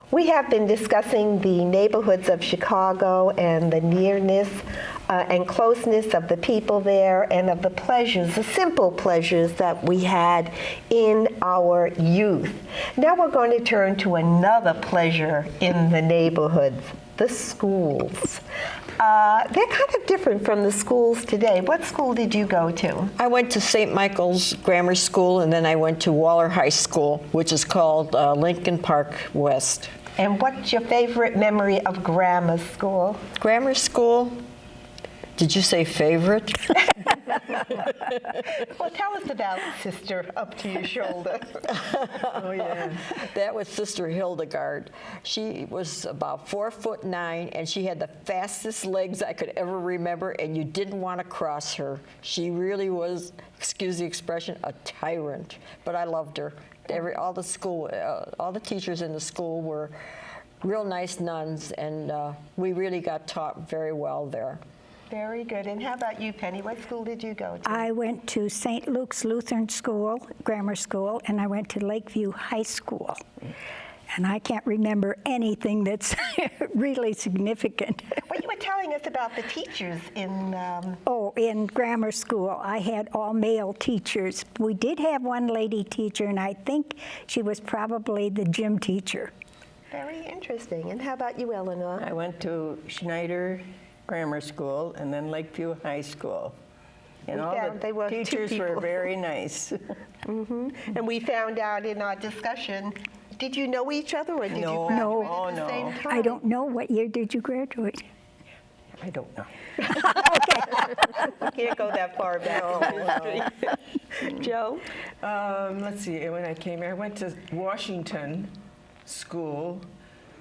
We have been discussing the neighborhoods of Chicago and the nearness and closeness of the people there and of the pleasures, the simple pleasures that we had in our youth. Now we're going to turn to another pleasure in the neighborhoods, the schools. They're kind of different from the schools today. What school did you go to? I went to St. Michael's Grammar School, and then I went to Waller High School, which is called Lincoln Park West. And what's your favorite memory of grammar school? Grammar school? Did you say favorite? Well, tell us about Sister Up to Your Shoulder. Oh, yeah. That was Sister Hildegard. She was about 4'9", and she had the fastest legs I could ever remember, and you didn't want to cross her. She really was, excuse the expression, a tyrant. But I loved her. All the teachers in the school were real nice nuns, and we really got taught very well there. Very good. And how about you, Penny? What school did you go to? I went to St. Luke's Lutheran School, Grammar School, and I went to Lakeview High School. And I can't remember anything that's really significant. Well, you were telling us about the teachers in... In grammar school, I had all male teachers. We did have one lady teacher, and I think she was probably the gym teacher. Very interesting. And how about you, Eleanor? I went to Schneider Grammar School and then Lakeview High School. And all the teachers were very nice. Mm-hmm. And we found out in our discussion, did you know each other or did you graduate at the same time? I don't know. What year did you graduate? I don't know. Okay. Can't go that far back. No. Joe? Let's see, when I came here, I went to Washington School,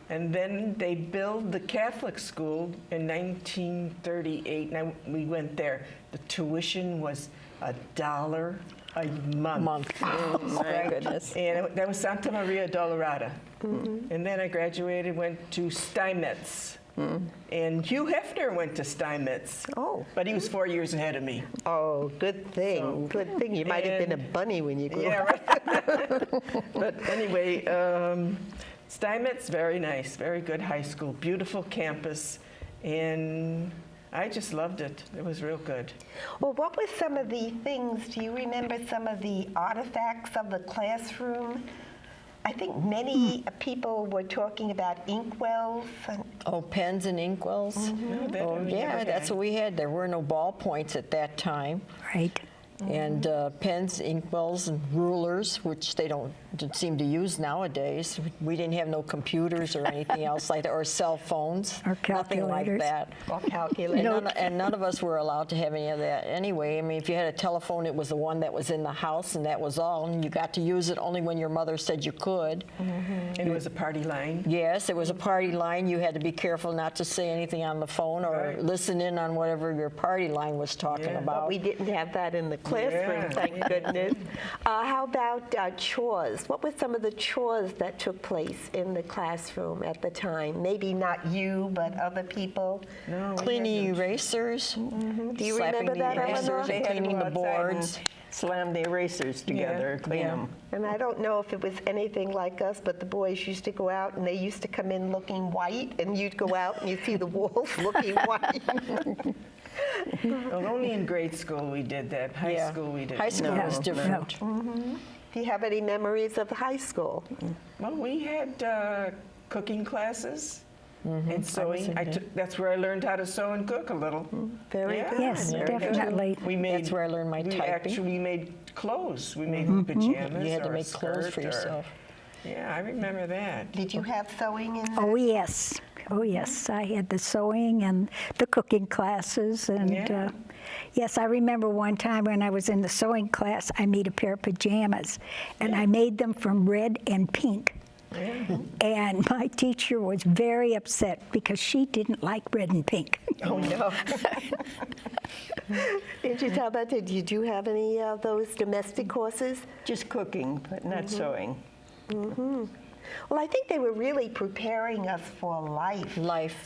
and then they built the Catholic school in 1938, and we went there. The tuition was $1 a month. Oh, my goodness. And that was Santa Maria Dolorada. Mm-hmm. And then I graduated, went to Steinmetz. Mm-hmm. And Hugh Hefner went to Steinmetz. Oh. But he was 4 years ahead of me. Oh, good thing. So, good thing. You might have been a bunny when you grew up. Right. But anyway, Steinmetz, very nice, very good high school, beautiful campus, and I just loved it. It was real good. Well, what were some of the things, do you remember some of the artifacts of the classroom? I think many people were talking about inkwells. Pens and inkwells? Mm-hmm. Yeah, that's what we had. There were no ballpoints at that time. Right. And pens, inkwells, and rulers, which they don't seem to use nowadays. We didn't have no computers or anything else like that, or cell phones. Or nothing like that. Or calculators. And none of us were allowed to have any of that anyway. I mean, if you had a telephone, it was the one that was in the house, and that was all. And you got to use it only when your mother said you could. Mm-hmm. And it was a party line. Yes, it was a party line. You had to be careful not to say anything on the phone or listen in on whatever your party line was talking about. But we didn't have that in the classroom, thank goodness. How about chores? What were some of the chores that took place in the classroom at the time? Maybe not you, but other people. No, cleaning erasers. Mm-hmm. Do you remember that, Eleanor? And cleaning the boards. Slam the erasers together, clean them. And I don't know if it was anything like us, but the boys used to go out and they used to come in looking white, and you'd go out and you'd see the walls looking white. Well, only in grade school we did that. High school we didn't. High school was different. Mm-hmm. Do you have any memories of high school? Well, we had cooking classes and sewing. That's where I learned how to sew and cook a little. Very good. Yes, definitely. That's where I learned my typing. Actually made clothes. We made pajamas. You had to or make clothes for yourself. Yeah, I remember that. Did you have sewing in Oh, yes. Oh, yes. I had the sewing and the cooking classes. And yes, I remember one time when I was in the sewing class, I made a pair of pajamas. And I made them from red and pink. Yeah. And my teacher was very upset because she didn't like red and pink. Oh, no. Did you tell about that? Did you have any of those domestic courses? Just cooking, but not sewing. Mm-hmm. Well, I think they were really preparing us for life.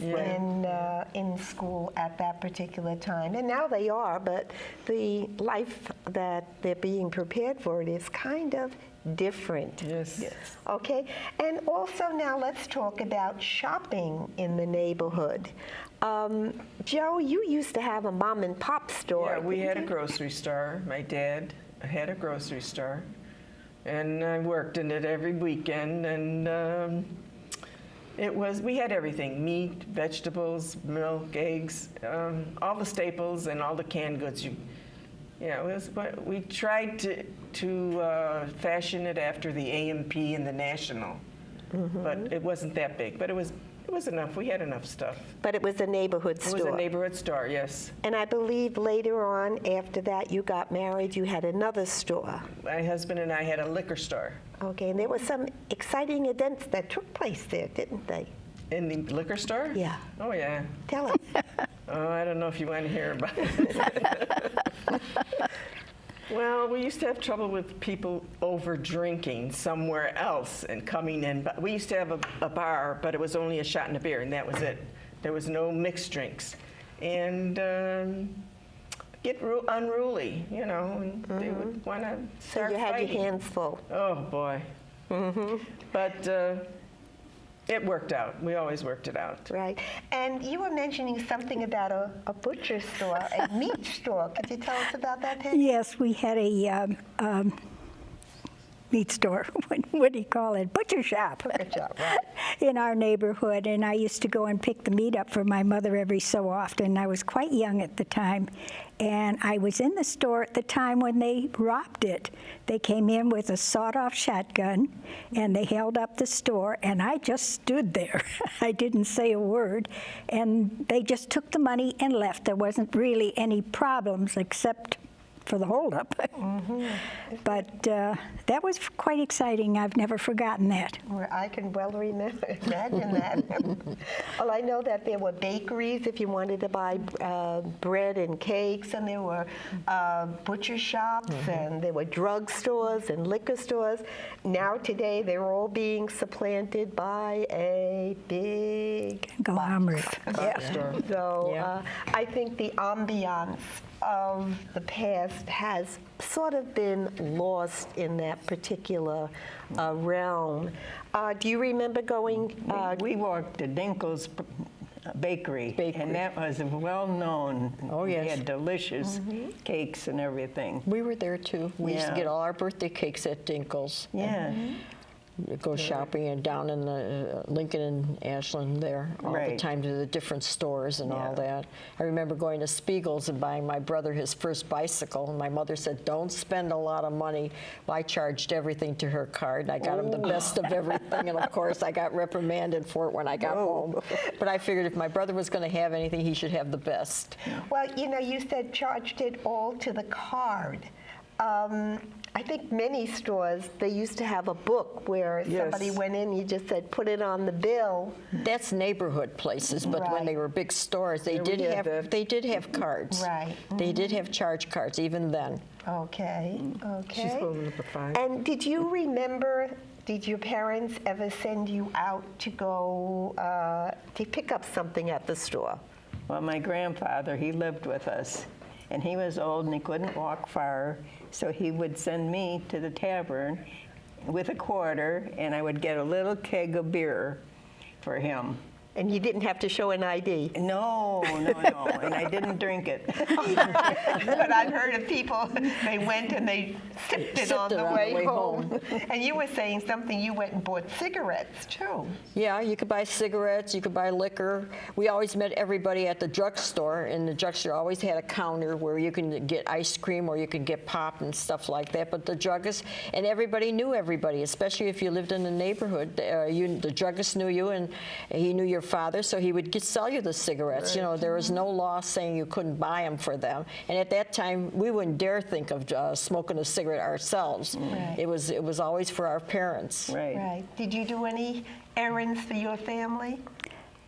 In school at that particular time. And now they are, but the life that they're being prepared for, it is kind of different. Yes. Okay, and also now let's talk about shopping in the neighborhood. Joe, you used to have a mom and pop store. Yeah, we had a grocery store. My dad had a grocery store, and I worked in it every weekend, and we had everything: meat, vegetables, milk, eggs, all the staples and all the canned goods. But we tried to fashion it after the A&P and the National, but it wasn't that big. But it was enough. We had enough stuff. But it was a neighborhood store. It was a neighborhood store, yes. And I believe later on, after that, you got married, you had another store. My husband and I had a liquor store. Okay, and there were some exciting events that took place there, didn't they? In the liquor store? Yeah. Oh, yeah. Tell us. Oh, I don't know if you want to hear about it. Well, we used to have trouble with people over drinking somewhere else and coming in. But we used to have a bar, but it was only a shot and a beer, and that was it. There was no mixed drinks. And get unruly, and they would want to start So you had fighting. your hands full. Oh, boy. But it worked out. We always worked it out. Right. And you were mentioning something about a butcher store, a meat store. Could you tell us about that, Peggy? Yes, we had a meat store. What do you call it? Butcher shop. Butcher shop, right. In our neighborhood, and I used to go and pick the meat up for my mother every so often. I was quite young at the time, and I was in the store at the time when they robbed it. They came in with a sawed-off shotgun, and they held up the store, and I just stood there. I didn't say a word, and they just took the money and left. There wasn't really any problems except for the holdup. But that was quite exciting. I've never forgotten that. Well, I can well imagine that. Well, I know that there were bakeries if you wanted to buy bread and cakes, and there were butcher shops, and there were drugstores and liquor stores. Now today, they're all being supplanted by a big conglomerate. So I think the ambiance of the past has sort of been lost in that particular realm. Do you remember going? We walked to Dinkle's bakery, and that was well known. Oh, yes. We had delicious cakes and everything. We were there too. We used to get all our birthday cakes at Dinkle's. Yeah. Go shopping and down in the Lincoln and Ashland there all the time to the different stores and all that. I remember going to Spiegel's and buying my brother his first bicycle, and my mother said, "Don't spend a lot of money." Well, I charged everything to her card, and I got him the best of everything, and of course I got reprimanded for it when I got home. But I figured if my brother was going to have anything, he should have the best. Well, you said charged it all to the card. I think many stores, they used to have a book where somebody went in, you just said, put it on the bill. That's neighborhood places, but when they were big stores, they did have cards. Right. They did have charge cards even then. Okay. She's holding up a 5. And did you remember, did your parents ever send you out to go to pick up something at the store? Well, my grandfather, he lived with us, and he was old and he couldn't walk far. So he would send me to the tavern with a quarter, and I would get a little keg of beer for him. And you didn't have to show an ID? No, and I didn't drink it. But I've heard of people, they went and they sipped it on the way home. And you were saying something, you went and bought cigarettes, too. Yeah, you could buy cigarettes, you could buy liquor. We always met everybody at the drugstore, and the drugstore always had a counter where you can get ice cream or you could get pop and stuff like that. But the druggist, and everybody knew everybody, especially if you lived in the neighborhood. The druggist knew you, and he knew your father, so he would sell you the cigarettes. You know, there was no law saying you couldn't buy them for them. And at that time, we wouldn't dare think of smoking a cigarette ourselves. It was always for our parents. Right. Did you do any errands for your family?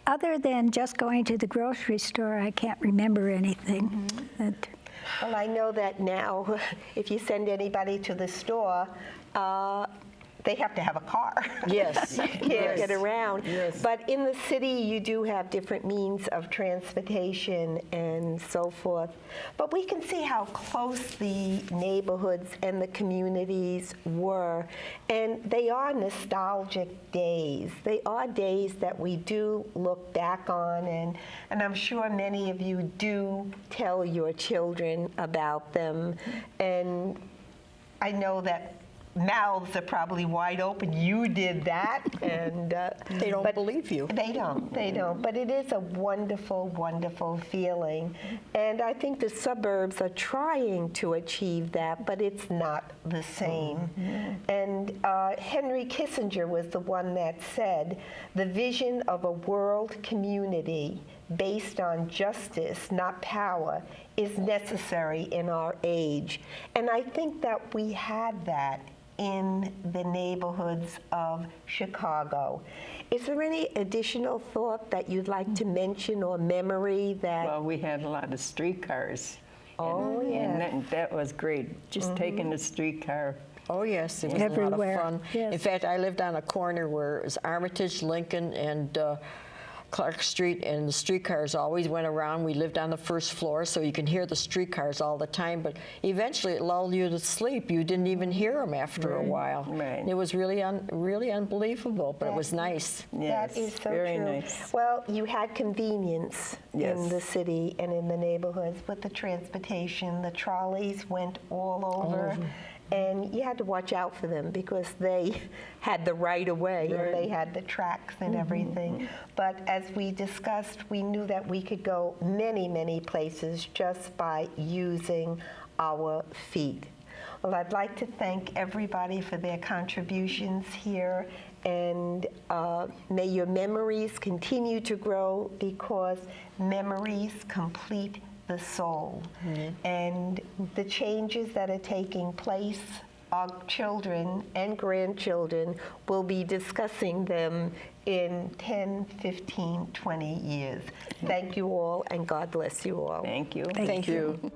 Other than just going to the grocery store, I can't remember anything. Well, I know that now, if you send anybody to the store, they have to have a car. Yes. You can't get around. Yes. But in the city, you do have different means of transportation and so forth. But we can see how close the neighborhoods and the communities were. And they are nostalgic days. They are days that we do look back on, and I'm sure many of you do tell your children about them. And I know that mouths are probably wide open. You did that, and They don't believe you. They don't. They don't. But it is a wonderful, wonderful feeling, and I think the suburbs are trying to achieve that, but it's not the same. And Henry Kissinger was the one that said, "The vision of a world community based on justice, not power, is necessary in our age." And I think that we had that in the neighborhoods of Chicago. Is there any additional thought that you'd like to mention or memory that? Well, we had a lot of streetcars. Oh, And that was great, just taking the streetcar. Oh, yes, it was Everywhere, a lot of fun. yes. In fact, I lived on a corner where it was Armitage, Lincoln, and Clark Street, and the streetcars always went around. We lived on the first floor, so you can hear the streetcars all the time, but eventually it lulled you to sleep. You didn't even hear them after a while. Right. It was really, really unbelievable, but it was nice. Yes, That is so very true. nice. Well, you had convenience in Yes. the city and in the neighborhoods with the transportation. The trolleys went all over. And you had to watch out for them because they had the right of way and they had the tracks and everything. But as we discussed, we knew that we could go many, many places just by using our feet. Well, I'd like to thank everybody for their contributions here, and may your memories continue to grow, because memories complete the soul. And the changes that are taking place, our children and grandchildren will be discussing them in 10, 15, 20 years. Thank you all, and God bless you all. Thank you. Thank you. you.